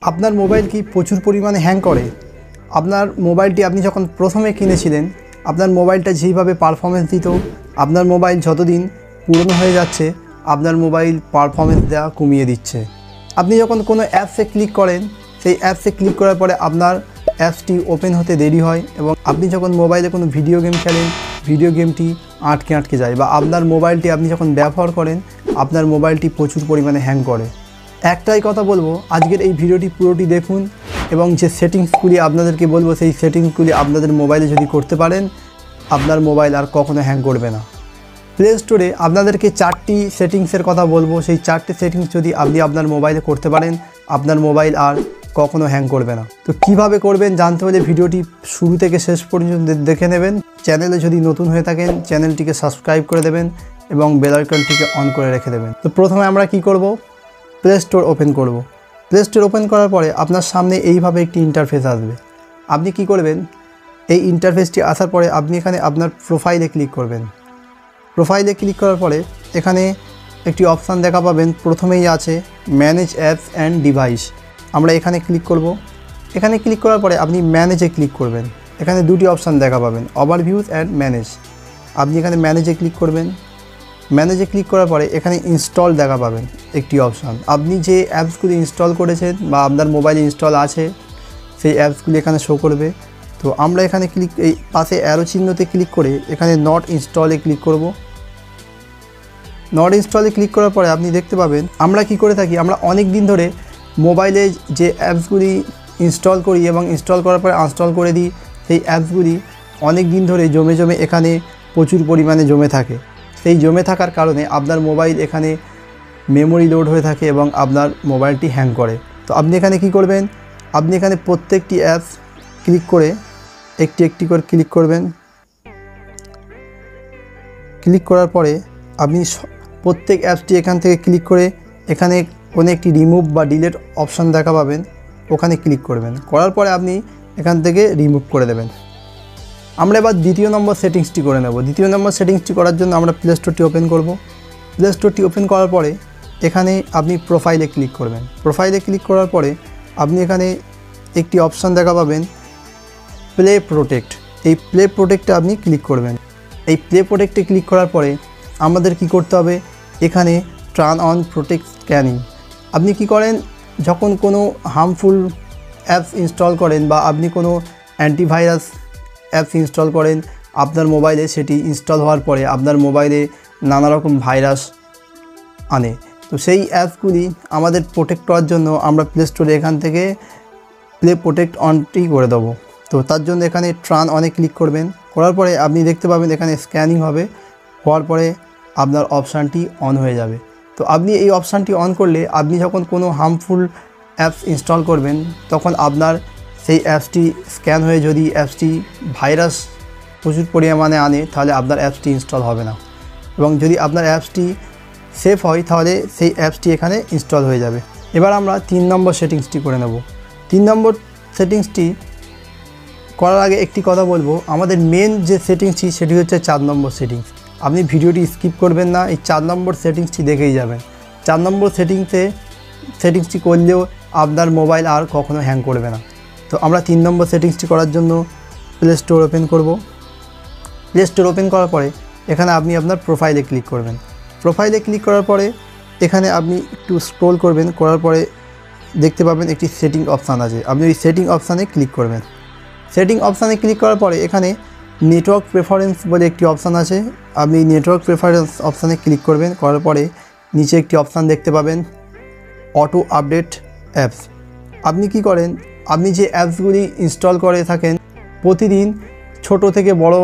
আপনার মোবাইল কি প্রচুর পরিমাণে হ্যাং করে? আপনার মোবাইলটি আপনি যখন প্রথমে কিনেছিলেন, আপনার মোবাইলটা যেইভাবে পারফরমেন্স দিত, আপনার মোবাইল যতদিন পুরনো হয়ে যাচ্ছে আপনার মোবাইল পারফরমেন্স দেওয়া কমিয়ে দিচ্ছে। আপনি যখন কোনো অ্যাপসে ক্লিক করেন, সেই অ্যাপসে ক্লিক করার পরে আপনার অ্যাপসটি ওপেন হতে দেরি হয় এবং আপনি যখন মোবাইলে কোনো ভিডিও গেম খেলেন, ভিডিও গেমটি আটকে যায়, বা আপনার মোবাইলটি আপনি যখন ব্যবহার করেন আপনার মোবাইলটি প্রচুর পরিমাণে হ্যাং করে। একটাই কথা বলবো, আজকের এই ভিডিওটি পুরোটি দেখুন এবং যে সেটিংসগুলি আপনাদেরকে বলবো সেই সেটিংসগুলি আপনাদের মোবাইলে যদি করতে পারেন আপনার মোবাইল আর কখনো হ্যাং করবে না। প্লে স্টোরে আপনাদেরকে 4টি সেটিংসের কথা বলবো, সেই 4টি সেটিংস যদি আপনি আপনার মোবাইলে করতে পারেন আপনার মোবাইল আর কখনো হ্যাং করবে না। তো কিভাবে করবেন জানতে হলে ভিডিওটি শুরু থেকে শেষ পর্যন্ত দেখে নেবেন। চ্যানেলে যদি নতুন হয়ে থাকেন চ্যানেলটিকে সাবস্ক্রাইব করে দেবেন এবং বেল আইকনটিকে অন করে রেখে দেবেন। তো প্রথমে আমরা কি করব, প্লে স্টোর ওপেন করব। প্লে স্টোর ওপেন করার পরে আপনার সামনে এইভাবে একটি ইন্টারফেস আসবে। আপনি কি করবেন, এই ইন্টারফেসটি আসার পরে আপনি এখানে আপনার প্রোফাইলে ক্লিক করবেন। প্রোফাইলে ক্লিক করার পরে এখানে একটি অপশান দেখা পাবেন, প্রথমেই আছে ম্যানেজ অ্যাপস অ্যান্ড ডিভাইস। আমরা এখানে ক্লিক করব। এখানে ক্লিক করার পরে আপনি ম্যানেজে ক্লিক করবেন। এখানে দুটি অপশান দেখা পাবেন, ওভারভিউজ অ্যান্ড ম্যানেজ। আপনি এখানে ম্যানেজে ক্লিক করবেন। ম্যানেজে ক্লিক করার পরে এখানে ইনস্টল দেখা পাবেন একটি অপশান। আপনি যে অ্যাপসগুলি ইনস্টল করেছেন বা আপনার মোবাইলে ইনস্টল আছে সেই অ্যাপসগুলি এখানে শো করবে। তো আমরা এখানে এই পাশে অ্যারো চিহ্নতে ক্লিক করে এখানে নট ইনস্টলে ক্লিক করব। নট ইনস্টলে ক্লিক করার পরে আপনি দেখতে পাবেন আমরা কি করে থাকি, আমরা অনেক দিন ধরে মোবাইলে যে অ্যাপসগুলি ইনস্টল করি এবং ইনস্টল করার পরে আনস্টল করে দিই, সেই অ্যাপসগুলি অনেক দিন ধরে জমে এখানে প্রচুর পরিমাণে জমে থাকে। সেই জমে থাকার কারণে আপনার মোবাইল এখানে মেমোরি লোড হয়ে থাকে এবং আপনার মোবাইলটি হ্যাং করে। তো আপনি এখানে কি করবেন, আপনি এখানে প্রত্যেকটি অ্যাপস ক্লিক করে একটি করে ক্লিক করবেন। ক্লিক করার পরে আপনি প্রত্যেক অ্যাপসটি এখান থেকে ক্লিক করে এখানে কোনো একটি রিমুভ বা ডিলিট অপশান দেখা পাবেন, ওখানে ক্লিক করবেন। করার পরে আপনি এখান থেকে রিমুভ করে দেবেন। আমরা এবার দ্বিতীয় নম্বর সেটিংসটি করে নেব। দ্বিতীয় নম্বর সেটিংসটি করার জন্য আমরা প্লে স্টোরটি ওপেন করব। প্লে স্টোরটি ওপেন করার পরে এখানে আপনি প্রোফাইলে ক্লিক করবেন। প্রোফাইলে ক্লিক করার পরে আপনি এখানে একটি অপশান দেখা পাবেন প্লে প্রোটেক্ট। এই প্লে প্রোটেক্টে আপনি ক্লিক করবেন। এই প্লে প্রোটেক্টে ক্লিক করার পরে আমাদের কি করতে হবে, এখানে টার্ন অন প্রোটেক্ট স্ক্যানিং। আপনি কি করেন, যখন কোনো হার্মফুল অ্যাপস ইনস্টল করেন বা আপনি কোনো অ্যান্টিভাইরাস অ্যাপস ইনস্টল করেন আপনার মোবাইলে, সেটি ইনস্টল হওয়ার পরে আপনার মোবাইলে নানা রকম ভাইরাস আনে। তো সেই অ্যাপসগুলি আমাদের প্রোটেক্ট করার জন্য আমরা প্লে স্টোরে এখান থেকে প্লে প্রোটেক্ট অনটি করে দেবো। তো তার জন্য এখানে টার্ন অনে ক্লিক করবেন। করার পরে আপনি দেখতে পাবেন এখানে স্ক্যানিং হবে, হওয়ার পরে আপনার অপশানটি অন হয়ে যাবে। তো আপনি এই অপশানটি অন করলে আপনি যখন কোনো হার্মফুল অ্যাপস ইনস্টল করবেন তখন আপনার সেই অ্যাপসটি স্ক্যান হয়ে যদি অ্যাপসটি ভাইরাস প্রচুর পরিমাণে আনে তাহলে আপনার অ্যাপসটি ইনস্টল হবে না, এবং যদি আপনার অ্যাপসটি সেফ হয় তাহলে সেই অ্যাপসটি এখানে ইনস্টল হয়ে যাবে। এবার আমরা 3 নম্বর সেটিংসটি করে নেব। 3 নম্বর সেটিংসটি করার আগে একটি কথা বলবো, আমাদের মেন যে সেটিংসটি সেটি হচ্ছে 4 নম্বর সেটিংস। আপনি ভিডিওটি স্কিপ করবেন না, এই 4 নম্বর সেটিংসটি দেখেই যাবেন। 4 নম্বর সেটিংসটি করলেও আপনার মোবাইল আর কখনো হ্যাং করবে না। তো আমরা 3 নম্বর সেটিংসটি করার জন্য প্লে স্টোর ওপেন করব। প্লে স্টোর ওপেন করার পরে এখানে আপনি আপনার প্রোফাইলে ক্লিক করবেন। প্রোফাইলে ক্লিক করার পরে এখানে আপনি একটু স্ক্রল করবেন, করার পরে দেখতে পাবেন একটি সেটিং অপশান আছে, আপনি ওই সেটিং অপশানে ক্লিক করবেন। সেটিং অপশানে ক্লিক করার পরে এখানে নেটওয়ার্ক প্রেফারেন্স বলে একটি অপশান আছে, আপনি নেটওয়ার্ক প্রেফারেন্স অপশানে ক্লিক করবেন। করার পরে নিচে একটি অপশান দেখতে পাবেন অটো আপডেট অ্যাপস। আপনি কি করেন, আপনি যে অ্যাপসগুলি ইনস্টল করে থাকেন প্রতিদিন ছোট থেকে বড়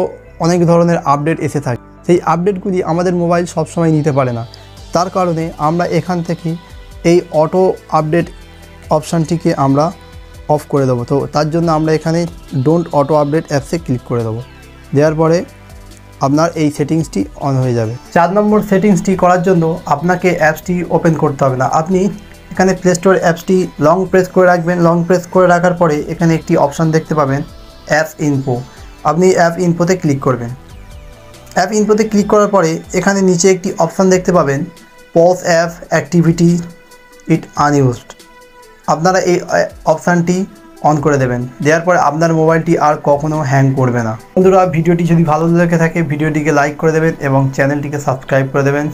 অনেক ধরনের আপডেট এসে থাকে, সেই আপডেটগুলি আমাদের মোবাইল সবসময় নিতে পারে না। তার কারণে আমরা এখান থেকে এই অটো আপডেট অপশানটিকে আমরা অফ করে দেবো। তো তার জন্য আমরা এখানে ডোন্ট অটো আপডেট অ্যাপসে ক্লিক করে দেবো। দেওয়ার পরে আপনার এই সেটিংসটি অন হয়ে যাবে। 4 নম্বর সেটিংসটি করার জন্য আপনাকে অ্যাপসটি ওপেন করতে হবে না, আপনি এখানে প্লে স্টোর অ্যাপসটি লং প্রেস করে রাখবেন। লং প্রেস করে রাখার পরে এখানে একটি অপশান দেখতে পাবেন অ্যাপ ইনফো। আপনি অ্যাপ ইনফোতে ক্লিক করবেন। অ্যাপ ইনফোতে ক্লিক করার পরে এখানে নিচে একটি অপশান দেখতে পাবেন পজ অ্যাপ অ্যাক্টিভিটি ইট আনইউজড। আপনারা এই অপশানটি অন করে দেবেন। দেওয়ার পরে আপনার মোবাইলটি আর কখনো হ্যাং করবে না। বন্ধুরা, ভিডিওটি যদি ভালো লেগে থাকে ভিডিওটিকে লাইক করে দেবেন এবং চ্যানেলটিকে সাবস্ক্রাইব করে দেবেন।